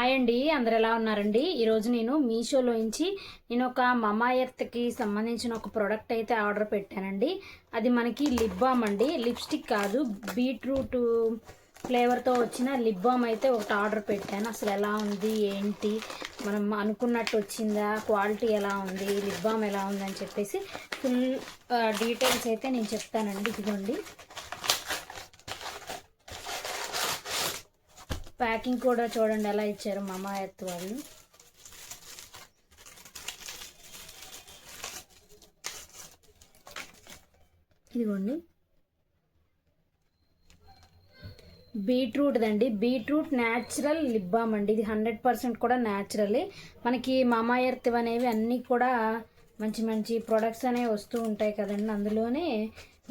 Hi అండి, అందరు ఎలా ఉన్నారండి? ఈరోజు నేను మీషోలోంచి ఒక మమా ఎర్త్కి సంబంధించిన ఒక ప్రోడక్ట్ అయితే ఆర్డర్ పెట్టానండి. అది మనకి లిప్ బామ్ అండి, లిప్స్టిక్ కాదు. బీట్రూట్ ఫ్లేవర్తో వచ్చిన లిప్ బామ్ అయితే ఒకటి ఆర్డర్ పెట్టాను. అసలు ఎలా ఉంది ఏంటి, మనం అనుకున్నట్టు వచ్చిందా, క్వాలిటీ ఎలా ఉంది, లిప్ బామ్ ఎలా ఉంది అని చెప్పేసి ఫుల్ డీటెయిల్స్ అయితే నేను చెప్తానండి. ఇదిగోండి, ప్యాకింగ్ కూడా చూడండి ఎలా ఇచ్చారు మమా ఎర్త్ వాళ్ళు. ఇదిగోండి, బీట్రూట్ దండి, బీట్రూట్ న్యాచురల్ లిప్ బామ్ అండి. ఇది 100% కూడా న్యాచురలే. మనకి మమా ఎర్త్ అనేవి అన్నీ కూడా మంచి మంచి ప్రొడక్ట్స్ అనేవి వస్తూ ఉంటాయి కదండి. అందులోనే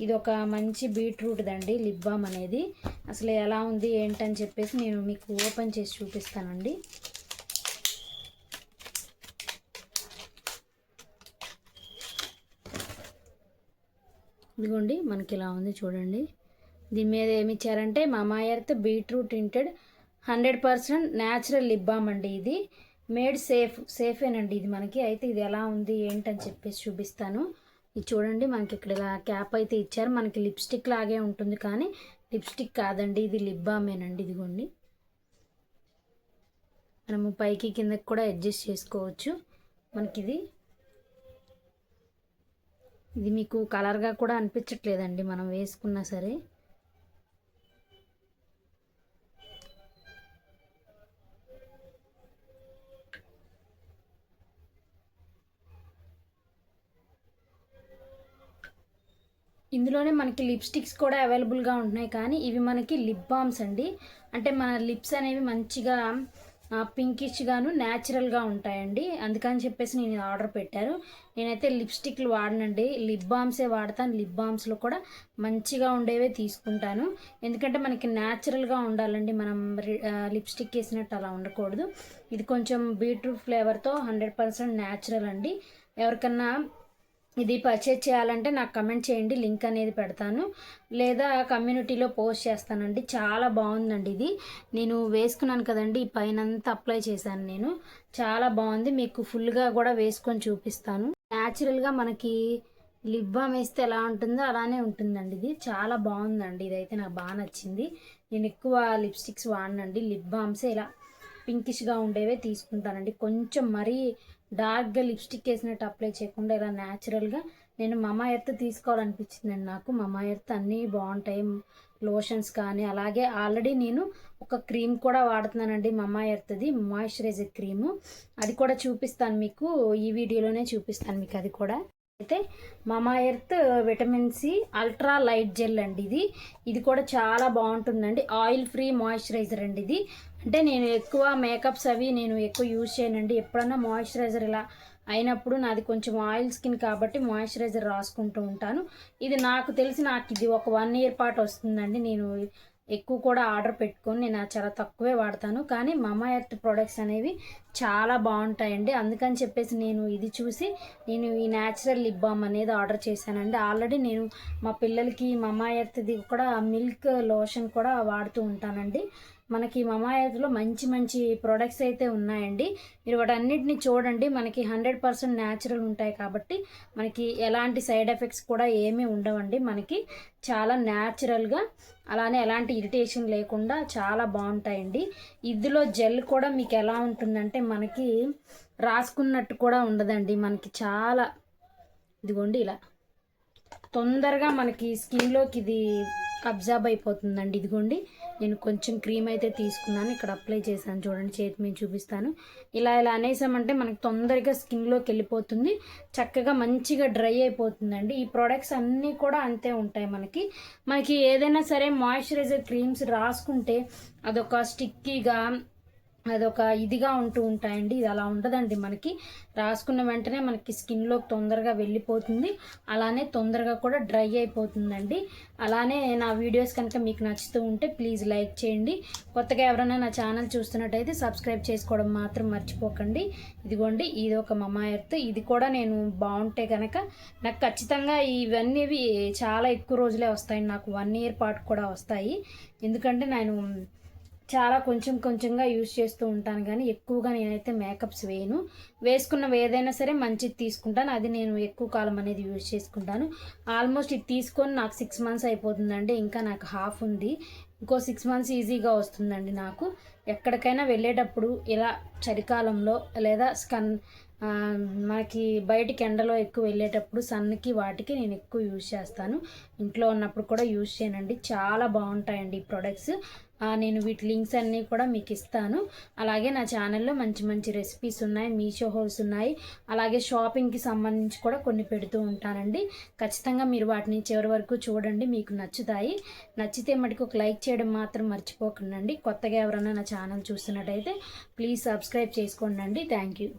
ఇది ఒక మంచి బీట్రూట్ దండి లిప్ బామ్ అనేది. అసలు ఎలా ఉంది ఏంటని చెప్పేసి నేను మీకు ఓపెన్ చేసి చూపిస్తానండి. ఇదిగోండి, మనకి ఇలా ఉంది చూడండి. దీని మీద ఏమి ఇచ్చారంటే Mamaearth beetroot tinted 100% natural lip balm అండి. ఇది మేడ్ సేఫేనండి ఇది మనకి. అయితే ఇది ఎలా ఉంది ఏంటని చెప్పేసి చూపిస్తాను. ఇది చూడండి, మనకి ఇక్కడ ఇలా క్యాప్ అయితే ఇచ్చారు. మనకి లిప్స్టిక్ లాగే ఉంటుంది కానీ లిప్స్టిక్ కాదండి, ఇది లిప్ బామేనండి. ఇదిగోండి, మనము పైకి కిందకి కూడా అడ్జస్ట్ చేసుకోవచ్చు. మనకి ఇది మీకు కలర్గా కూడా అనిపించట్లేదండి మనం వేసుకున్నా సరే. ఇందులోనే మనకి లిప్స్టిక్స్ కూడా అవైలబుల్గా ఉంటున్నాయి కానీ ఇవి మనకి లిప్ బామ్స్ అండి. అంటే మన లిప్స్ అనేవి మంచిగా పింకిష్గాను న్యాచురల్గా ఉంటాయండి. అందుకని చెప్పేసి నేను ఆర్డర్ పెట్టారు. నేనైతే లిప్స్టిక్లు వాడనండి, లిప్ బామ్సే వాడతాను. లిప్ బామ్స్లో కూడా మంచిగా ఉండేవే తీసుకుంటాను. ఎందుకంటే మనకి న్యాచురల్గా ఉండాలండి, మనం లిప్స్టిక్ వేసినట్టు అలా ఉండకూడదు. ఇది కొంచెం బీట్రూట్ ఫ్లేవర్తో 100% న్యాచురల్ అండి. ఎవరికన్నా ఇది పర్చేజ్ చేయాలంటే నాకు కమెంట్ చేయండి, లింక్ అనేది పెడతాను, లేదా కమ్యూనిటీలో పోస్ట్ చేస్తానండి. చాలా బాగుందండి ఇది. నేను వేసుకున్నాను కదండి, ఈ పైనంతా అప్లై చేశాను నేను. చాలా బాగుంది, మీకు ఫుల్గా కూడా వేసుకొని చూపిస్తాను. న్యాచురల్గా మనకి లిప్ బామ్ వేస్తే ఎలా ఉంటుందో అలానే ఉంటుందండి. ఇది చాలా బాగుందండి, ఇదైతే నాకు బాగా నచ్చింది. నేను ఎక్కువ లిప్స్టిక్స్ వాడనండి, లిప్ బామ్సే ఇలా పింకిష్గా ఉండేవే తీసుకుంటానండి. కొంచెం మరీ డార్క్గా లిప్స్టిక్ వేసినట్టు అప్లై చేయకుండా ఇలా న్యాచురల్గా నేను మమా ఎర్త్ తీసుకోవాలనిపించిందండి నాకు. మమా ఎర్త్ అన్నీ బాగుంటాయి, లోషన్స్ కానీ. అలాగే ఆల్రెడీ నేను ఒక క్రీమ్ కూడా వాడుతున్నానండి, మమా ఎర్త్ది మాయిశ్చరైజర్ క్రీము. అది కూడా చూపిస్తాను మీకు, ఈ వీడియోలోనే చూపిస్తాను మీకు అది కూడా. అయితే Mamaearth vitamin C ultra light gel అండి ఇది. ఇది కూడా చాలా బాగుంటుందండి, ఆయిల్ ఫ్రీ మాయిశ్చరైజర్ అండి ఇది. అంటే నేను ఎక్కువ మేకప్స్ అవి నేను ఎక్కువ యూజ్ చేయనండి. ఎప్పుడన్నా మాయిశ్చరైజర్ ఇలా అయినప్పుడు నాది కొంచెం ఆయిల్ స్కిన్ కాబట్టి మాయిశ్చరైజర్ రాసుకుంటూ ఉంటాను. ఇది నాకు తెలిసి నాకు ఇది ఒక 1 ఇయర్ పాటు వస్తుందండి. నేను ఎక్కువ కూడా ఆర్డర్ పెట్టుకొని నేను చాలా తక్కువే వాడతాను. కానీ మమా ఎర్త్ ప్రొడక్ట్స్ అనేవి చాలా బాగుంటాయండి. అందుకని చెప్పేసి నేను ఇది చూసి నేను ఈ న్యాచురల్ లిప్ బామ్ అనేది ఆర్డర్ చేశానండి. ఆల్రెడీ నేను మా పిల్లలకి మమా ఎర్త్ది కూడా మిల్క్ లోషన్ కూడా వాడుతూ ఉంటానండి. మనకి మమా ఎర్త్లో మంచి మంచి ప్రొడక్ట్స్ అయితే ఉన్నాయండి. మీరు వాటన్నిటిని చూడండి, మనకి 100% న్యాచురల్ ఉంటాయి కాబట్టి మనకి ఎలాంటి సైడ్ ఎఫెక్ట్స్ కూడా ఏమీ ఉండవండి. మనకి చాలా న్యాచురల్గా, అలానే ఎలాంటి ఇరిటేషన్ లేకుండా చాలా బాగుంటాయండి. ఇందులో జెల్ కూడా మీకు ఎలా ఉంటుందంటే మనకి రాసుకున్నట్టు కూడా ఉండదండి. మనకి చాలా ఇదిగోండి ఇలా తొందరగా మనకి స్కిన్లోకి ఇది అబ్జర్బ్ అయిపోతుందండి. ఇదిగోండి, నేను కొంచెం క్రీమ్ అయితే తీసుకున్నాను, ఇక్కడ అప్లై చేశాను చూడండి, చేతి మీద చూపిస్తాను. ఇలా ఇలా అనేసామంటే మనకి తొందరగా స్కిన్లోకి వెళ్ళిపోతుంది, చక్కగా మంచిగా డ్రై అయిపోతుందండి. ఈ ప్రోడక్ట్స్ అన్నీ కూడా అంతే ఉంటాయి. మనకి ఏదైనా సరే మాయిశ్చరైజర్ క్రీమ్స్ రాసుకుంటే అదొక స్టిక్కీగా, అదొక ఇదిగా ఉంటూ ఉంటాయండి. ఇది అలా ఉండదండి. మనకి రాసుకున్న వెంటనే మనకి స్కిన్లోకి తొందరగా వెళ్ళిపోతుంది, అలానే తొందరగా కూడా డ్రై అయిపోతుందండి. అలానే నా వీడియోస్ కనుక మీకు నచ్చుతూ ఉంటే ప్లీజ్ లైక్ చేయండి. కొత్తగా ఎవరైనా నా ఛానల్ చూస్తున్నట్టయితే సబ్స్క్రైబ్ చేసుకోవడం మాత్రం మర్చిపోకండి. ఇదిగోండి, ఇది ఒక మమా ఎర్త్. ఇది కూడా నేను బాగుంటే కనుక నాకు ఖచ్చితంగా ఇవన్నీ చాలా ఎక్కువ రోజులే వస్తాయి, నాకు 1 ఇయర్ పాటు కూడా వస్తాయి. ఎందుకంటే నేను చాలా కొంచెం కొంచెంగా యూజ్ చేస్తూ ఉంటాను కానీ ఎక్కువగా నేనైతే మేకప్స్ వేయను. వేసుకున్నవి ఏదైనా సరే మంచిది తీసుకుంటాను. అది నేను ఎక్కువ కాలం అనేది యూజ్ చేసుకుంటాను. ఆల్మోస్ట్ ఇది తీసుకొని నాకు 6 మంత్స్ అయిపోతుందండి. ఇంకా నాకు హాఫ్ ఉంది. ఇంకో 6 మంత్స్ ఈజీగా వస్తుందండి నాకు. ఎక్కడికైనా వెళ్ళేటప్పుడు ఇలా చలికాలంలో లేదా మనకి బయటికి ఎండలో ఎక్కువ వెళ్ళేటప్పుడు సన్కి వాటికి నేను ఎక్కువ యూజ్ చేస్తాను. ఇంట్లో ఉన్నప్పుడు కూడా యూజ్ చేయనండి. చాలా బాగుంటాయండి ఈ ప్రొడక్ట్స్. నేను వీటి లింక్స్ అన్నీ కూడా మీకు ఇస్తాను. అలాగే నా ఛానల్లో మంచి మంచి రెసిపీస్ ఉన్నాయి, మీషో హోల్స్ ఉన్నాయి. అలాగే షాపింగ్కి సంబంధించి కూడా కొన్ని పెడుతూ ఉంటానండి. ఖచ్చితంగా మీరు వాటిని చివరి వరకు చూడండి, మీకు నచ్చుతాయి. నచ్చితే మటుకు ఒక లైక్ చేయడం మాత్రం మర్చిపోకండి. కొత్తగా ఎవరైనా నా ఛానల్ చూస్తున్నట్టయితే ప్లీజ్ సబ్స్క్రైబ్ చేసుకోండి. Thank you.